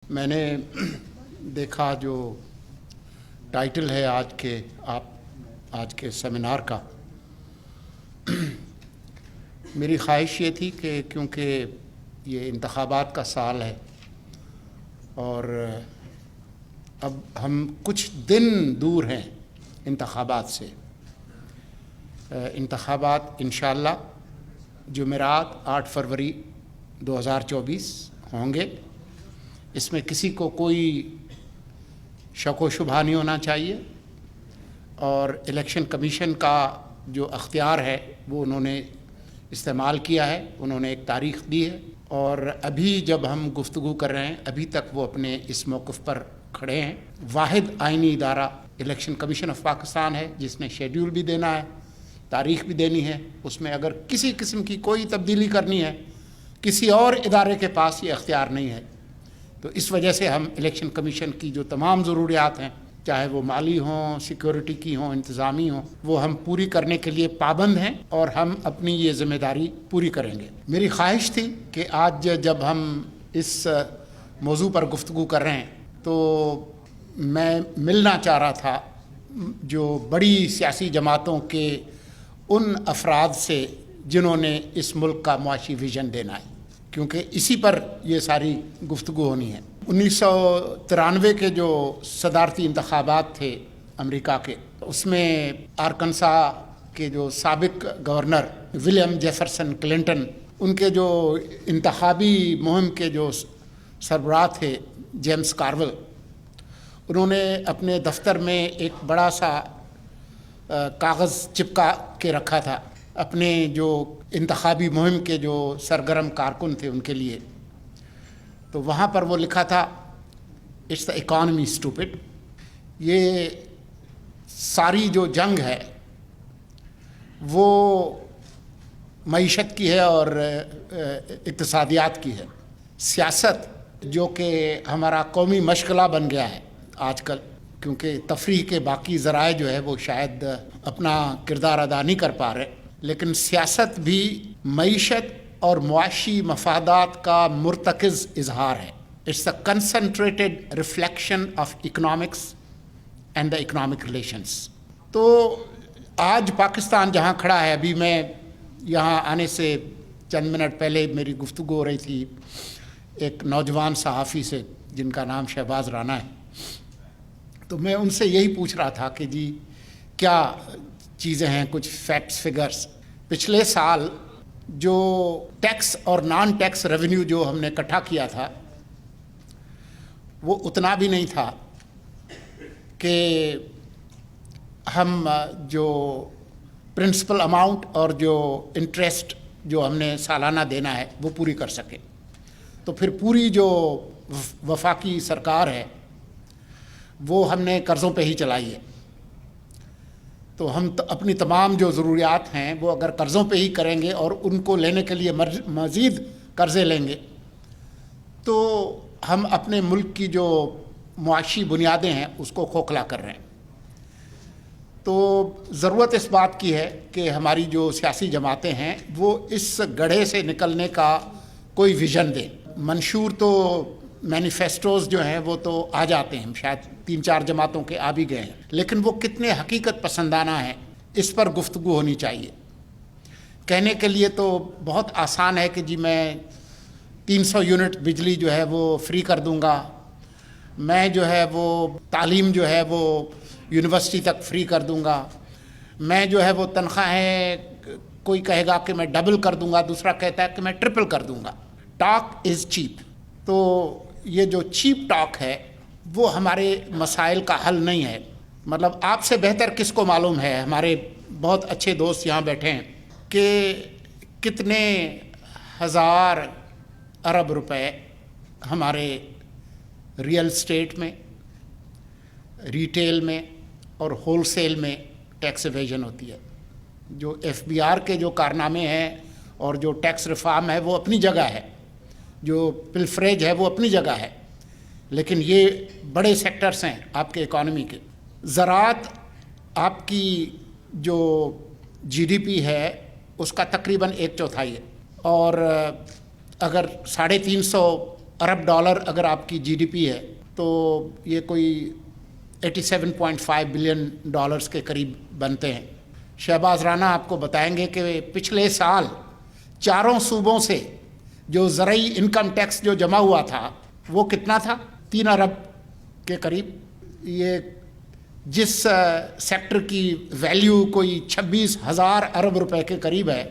میں نے دیکھا جو ٹائٹل ہے آج کے سیمینار کا، میری خواہش یہ تھی کہ کیونکہ یہ انتخابات کا سال ہے اور اب ہم کچھ دن دور ہیں انتخابات سے. انتخابات انشاءاللہ جمعرات 8 فروری 2024 ہوں گے. اس میں کسی کو کوئی شک و شبہ نہیں ہونا چاہیے، اور الیکشن کمیشن کا جو اختیار ہے وہ انہوں نے استعمال کیا ہے. انہوں نے ایک تاریخ دی ہے، اور ابھی جب ہم گفتگو کر رہے ہیں ابھی تک وہ اپنے اس موقف پر کھڑے ہیں. واحد آئینی ادارہ الیکشن کمیشن آف پاکستان ہے، جس نے شیڈیول بھی دینا ہے، تاریخ بھی دینی ہے. اس میں اگر کسی قسم کی کوئی تبدیلی کرنی ہے، کسی اور ادارے کے پاس یہ اختیار نہیں ہے. تو اس وجہ سے ہم الیکشن کمیشن کی جو تمام ضروریات ہیں، چاہے وہ مالی ہوں، سیکیورٹی کی ہوں، انتظامی ہوں، وہ ہم پوری کرنے کے لیے پابند ہیں، اور ہم اپنی یہ ذمہ داری پوری کریں گے. میری خواہش تھی کہ آج جب ہم اس موضوع پر گفتگو کر رہے ہیں تو میں ملنا چاہ رہا تھا جو بڑی سیاسی جماعتوں کے ان افراد سے جنہوں نے اس ملک کا معاشی ویژن دینا ہے، کیونکہ اسی پر یہ ساری گفتگو ہونی ہے. 1993 کے جو صدارتی انتخابات تھے امریکہ کے، اس میں آرکنسا کے جو سابق گورنر ولیم جیفرسن کلنٹن، ان کے جو انتخابی مہم کے جو سربراہ تھے جیمز کارول، انہوں نے اپنے دفتر میں ایک بڑا سا کاغذ چپکا کے رکھا تھا اپنے جو انتخابی مہم کے جو سرگرم کارکن تھے ان کے لیے. تو وہاں پر وہ لکھا تھا اٹس دا اکانومی اسٹوپڈ. یہ ساری جو جنگ ہے وہ معیشت کی ہے اور اقتصادیات کی ہے. سیاست جو کہ ہمارا قومی مشغلہ بن گیا ہے آج کل، کیونکہ تفریح کے باقی ذرائع جو ہے وہ شاید اپنا کردار ادا نہیں کر پا رہے، لیکن سیاست بھی معیشت اور معاشی مفادات کا مرتکز اظہار ہے. It's a concentrated reflection of economics and the economic relations. تو آج پاکستان جہاں کھڑا ہے، ابھی میں یہاں آنے سے چند منٹ پہلے میری گفتگو ہو رہی تھی ایک نوجوان صحافی سے جن کا نام شہباز رانا ہے. تو میں ان سے یہی پوچھ رہا تھا کہ جی کیا چیزیں ہیں، کچھ فیکٹس فگرز. پچھلے سال جو ٹیکس اور نان ٹیکس ریونیو جو ہم نے اکٹھا کیا تھا وہ اتنا بھی نہیں تھا کہ ہم جو پرنسپل اماؤنٹ اور جو انٹرسٹ جو ہم نے سالانہ دینا ہے وہ پوری کر سکے. تو پھر پوری جو وفاقی سرکار ہے وہ ہم نے قرضوں پہ ہی چلائی ہے. تو ہم اپنی تمام جو ضروریات ہیں وہ اگر قرضوں پہ ہی کریں گے اور ان کو لینے کے لیے مزید قرضے لیں گے تو ہم اپنے ملک کی جو معاشی بنیادیں ہیں اس کو کھوکھلا کر رہے ہیں. تو ضرورت اس بات کی ہے کہ ہماری جو سیاسی جماعتیں ہیں وہ اس گڑھے سے نکلنے کا کوئی ویژن دیں. منشور تو مینیفیسٹوز جو ہیں وہ تو آ جاتے ہیں، شاید 3-4 جماعتوں کے آ بھی گئے ہیں، لیکن وہ کتنے حقیقت پسندانہ ہیں اس پر گفتگو ہونی چاہیے. کہنے کے لیے تو بہت آسان ہے کہ جی میں 300 یونٹ بجلی جو ہے وہ فری کر دوں گا، میں جو ہے وہ تعلیم جو ہے وہ یونیورسٹی تک فری کر دوں گا، میں جو ہے وہ تنخواہیں کوئی کہے گا کہ میں ڈبل کر دوں گا، دوسرا کہتا ہے کہ میں ٹرپل کر دوں گا. Talk is cheap. تو یہ جو چیپ ٹاک ہے وہ ہمارے مسائل کا حل نہیں ہے. مطلب آپ سے بہتر کس کو معلوم ہے، ہمارے بہت اچھے دوست یہاں بیٹھے ہیں، کہ کتنے ہزار ارب روپے ہمارے ریئل اسٹیٹ میں، ریٹیل میں اور ہول سیل میں ٹیکس ایویژن ہوتی ہے. جو ایف بی آر کے جو کارنامے ہیں اور جو ٹیکس ریفارم ہے وہ اپنی جگہ ہے، جو پلفریج ہے وہ اپنی جگہ ہے، لیکن یہ بڑے سیکٹرز ہیں آپ کے اکانومی کے. زراعت آپ کی جو جی ڈی پی ہے اس کا تقریباً 1/4 ہے، اور اگر 350 ارب ڈالر اگر آپ کی جی ڈی پی ہے تو یہ کوئی 87.5 بلین ڈالرز کے قریب بنتے ہیں. شہباز رانا آپ کو بتائیں گے کہ پچھلے سال چاروں صوبوں سے جو زرعی انکم ٹیکس جو جمع ہوا تھا وہ کتنا تھا؟ 3 ارب کے قریب. یہ جس سیکٹر کی ویلیو کوئی 26,000 ارب روپے کے قریب ہے،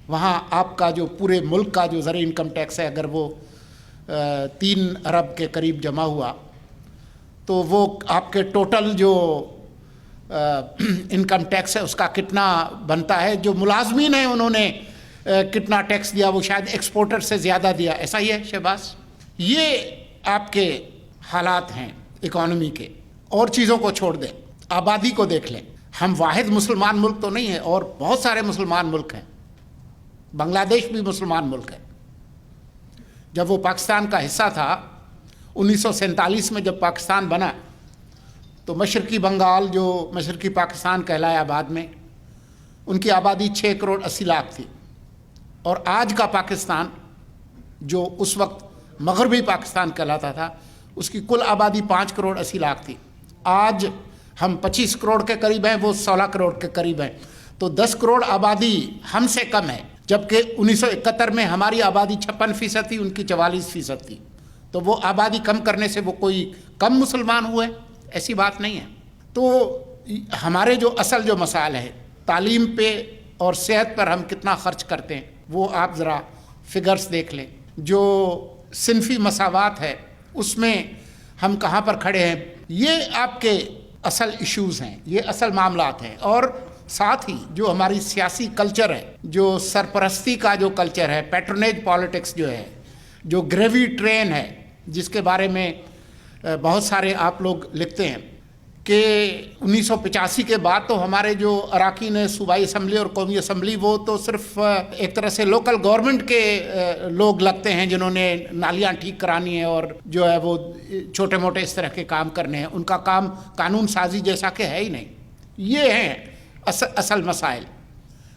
وہاں آپ کا جو پورے ملک کا جو زرعی انکم ٹیکس ہے اگر وہ 3 ارب کے قریب جمع ہوا تو وہ آپ کے ٹوٹل جو انکم ٹیکس ہے اس کا کتنا بنتا ہے. جو ملازمین ہیں انہوں نے کتنا ٹیکس دیا، وہ شاید ایکسپورٹر سے زیادہ دیا. ایسا ہی ہے شہباز؟ یہ آپ کے حالات ہیں اکانومی کے. اور چیزوں کو چھوڑ دیں، آبادی کو دیکھ لیں. ہم واحد مسلمان ملک تو نہیں ہیں، اور بہت سارے مسلمان ملک ہیں. بنگلہ دیش بھی مسلمان ملک ہے. جب وہ پاکستان کا حصہ تھا 1947 میں جب پاکستان بنا تو مشرقی بنگال جو مشرقی پاکستان کہلایا بعد میں، ان کی آبادی 6 کروڑ 80 لاکھ تھی. اور آج کا پاکستان جو اس وقت مغربی پاکستان کہلاتا تھا اس کی کل آبادی 5 کروڑ 80 لاکھ تھی. آج ہم 25 کروڑ کے قریب ہیں، وہ 16 کروڑ کے قریب ہیں. تو 10 کروڑ آبادی ہم سے کم ہے، جبکہ 1971 میں ہماری آبادی 56% تھی، ان کی 44% تھی. تو وہ آبادی کم کرنے سے وہ کوئی کم مسلمان ہوئے؟ ایسی بات نہیں ہے. تو ہمارے جو اصل جو مسائل ہے تعلیم پہ اور صحت پر ہم کتنا خرچ کرتے ہیں وہ آپ ذرا فگرز دیکھ لیں. جو صنفی مساوات ہے اس میں ہم کہاں پر کھڑے ہیں، یہ آپ کے اصل ایشوز ہیں، یہ اصل معاملات ہیں. اور ساتھ ہی جو ہماری سیاسی کلچر ہے، جو سرپرستی کا جو کلچر ہے، پیٹرنیج پالیٹکس جو ہے، جو گریوی ٹرین ہے جس کے بارے میں بہت سارے آپ لوگ لکھتے ہیں کہ 1985 کے بعد تو ہمارے جو اراکین صوبائی اسمبلی اور قومی اسمبلی وہ تو صرف ایک طرح سے لوکل گورنمنٹ کے لوگ لگتے ہیں جنہوں نے نالیاں ٹھیک کرانی ہیں اور جو ہے وہ چھوٹے موٹے اس طرح کے کام کرنے ہیں. ان کا کام قانون سازی جیسا کہ ہے ہی نہیں. یہ ہیں اصل مسائل.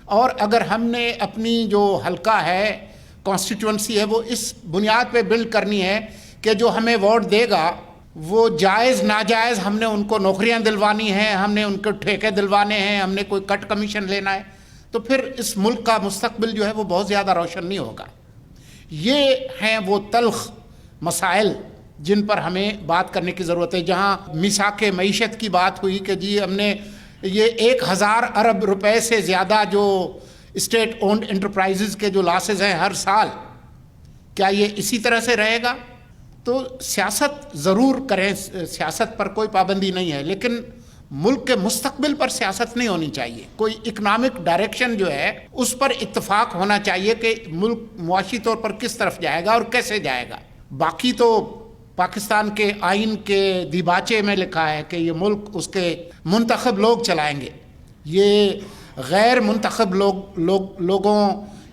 اور اگر ہم نے اپنی جو حلقہ ہے، کانسٹیٹیوئنسی ہے، وہ اس بنیاد پہ بلڈ کرنی ہے کہ جو ہمیں ووٹ دے گا وہ جائز ناجائز ہم نے ان کو نوکریاں دلوانی ہیں، ہم نے ان کو ٹھیکے دلوانے ہیں، ہم نے کوئی کٹ کمیشن لینا ہے، تو پھر اس ملک کا مستقبل جو ہے وہ بہت زیادہ روشن نہیں ہوگا. یہ ہیں وہ تلخ مسائل جن پر ہمیں بات کرنے کی ضرورت ہے. جہاں میثاق معیشت کی بات ہوئی کہ جی ہم نے یہ 1,000 ارب روپے سے زیادہ جو اسٹیٹ اونڈ انٹرپرائزز کے جو لاسز ہیں ہر سال، کیا یہ اسی طرح سے رہے گا؟ تو سیاست ضرور کریں، سیاست پر کوئی پابندی نہیں ہے، لیکن ملک کے مستقبل پر سیاست نہیں ہونی چاہیے. کوئی اکنامک ڈائریکشن جو ہے اس پر اتفاق ہونا چاہیے کہ ملک معاشی طور پر کس طرف جائے گا اور کیسے جائے گا. باقی تو پاکستان کے آئین کے دیباچے میں لکھا ہے کہ یہ ملک اس کے منتخب لوگ چلائیں گے. یہ غیر منتخب لوگوں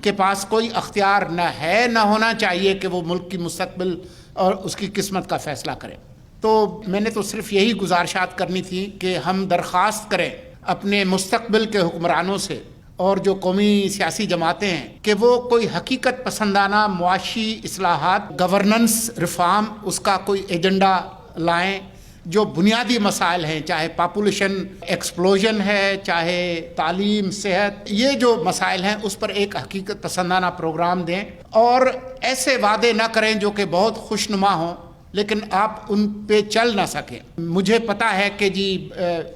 کے پاس کوئی اختیار نہ ہے، نہ ہونا چاہیے کہ وہ ملک کی مستقبل اور اس کی قسمت کا فیصلہ کریں. تو میں نے تو صرف یہی گزارشات کرنی تھی کہ ہم درخواست کریں اپنے مستقبل کے حکمرانوں سے اور جو قومی سیاسی جماعتیں ہیں کہ وہ کوئی حقیقت پسندانہ معاشی اصلاحات، گورننس ریفارم، اس کا کوئی ایجنڈا لائیں. جو بنیادی مسائل ہیں، چاہے پاپولیشن ایکسپلوژن ہے، چاہے تعلیم، صحت، یہ جو مسائل ہیں اس پر ایک حقیقت پسندانہ پروگرام دیں اور ایسے وعدے نہ کریں جو کہ بہت خوشنما ہوں لیکن آپ ان پہ چل نہ سکیں. مجھے پتا ہے کہ جی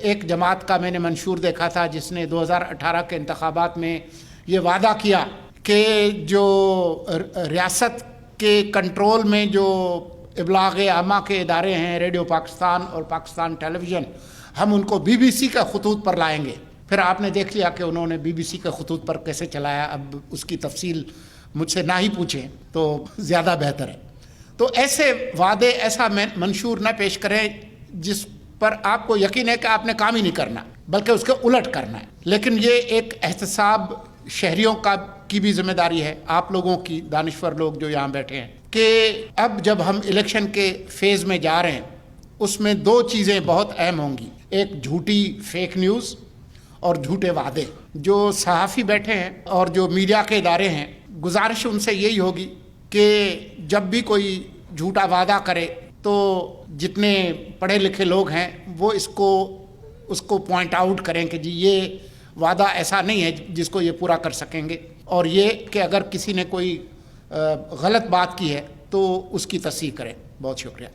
ایک جماعت کا میں نے منشور دیکھا تھا جس نے 2018 کے انتخابات میں یہ وعدہ کیا کہ جو ریاست کے کنٹرول میں جو ابلاغ عامہ کے ادارے ہیں، ریڈیو پاکستان اور پاکستان ٹیلی ویژن، ہم ان کو BBC کے خطوط پر لائیں گے. پھر آپ نے دیکھ لیا کہ انہوں نے BBC کے خطوط پر کیسے چلایا. اب اس کی تفصیل مجھ سے نہ ہی پوچھیں تو زیادہ بہتر ہے. تو ایسے وعدے، ایسا منشور نہ پیش کریں جس پر آپ کو یقین ہے کہ آپ نے کام ہی نہیں کرنا بلکہ اس کے الٹ کرنا ہے. لیکن یہ ایک احتساب شہریوں کی بھی ذمہ داری ہے، آپ لوگوں کی، دانشور لوگ جو یہاں بیٹھے ہیں، کہ اب جب ہم الیکشن کے فیز میں جا رہے ہیں اس میں 2 چیزیں بہت اہم ہوں گی. ایک جھوٹی فیک نیوز اور جھوٹے وعدے. جو صحافی بیٹھے ہیں اور جو میڈیا کے ادارے ہیں، گزارش ان سے یہی ہوگی کہ جب بھی کوئی جھوٹا وعدہ کرے تو جتنے پڑھے لکھے لوگ ہیں وہ اس کو پوائنٹ آؤٹ کریں کہ جی یہ وعدہ ایسا نہیں ہے جس کو یہ پورا کر سکیں گے، اور یہ کہ اگر کسی نے کوئی غلط بات کی ہے تو اس کی تصحیح کریں۔ بہت شکریہ۔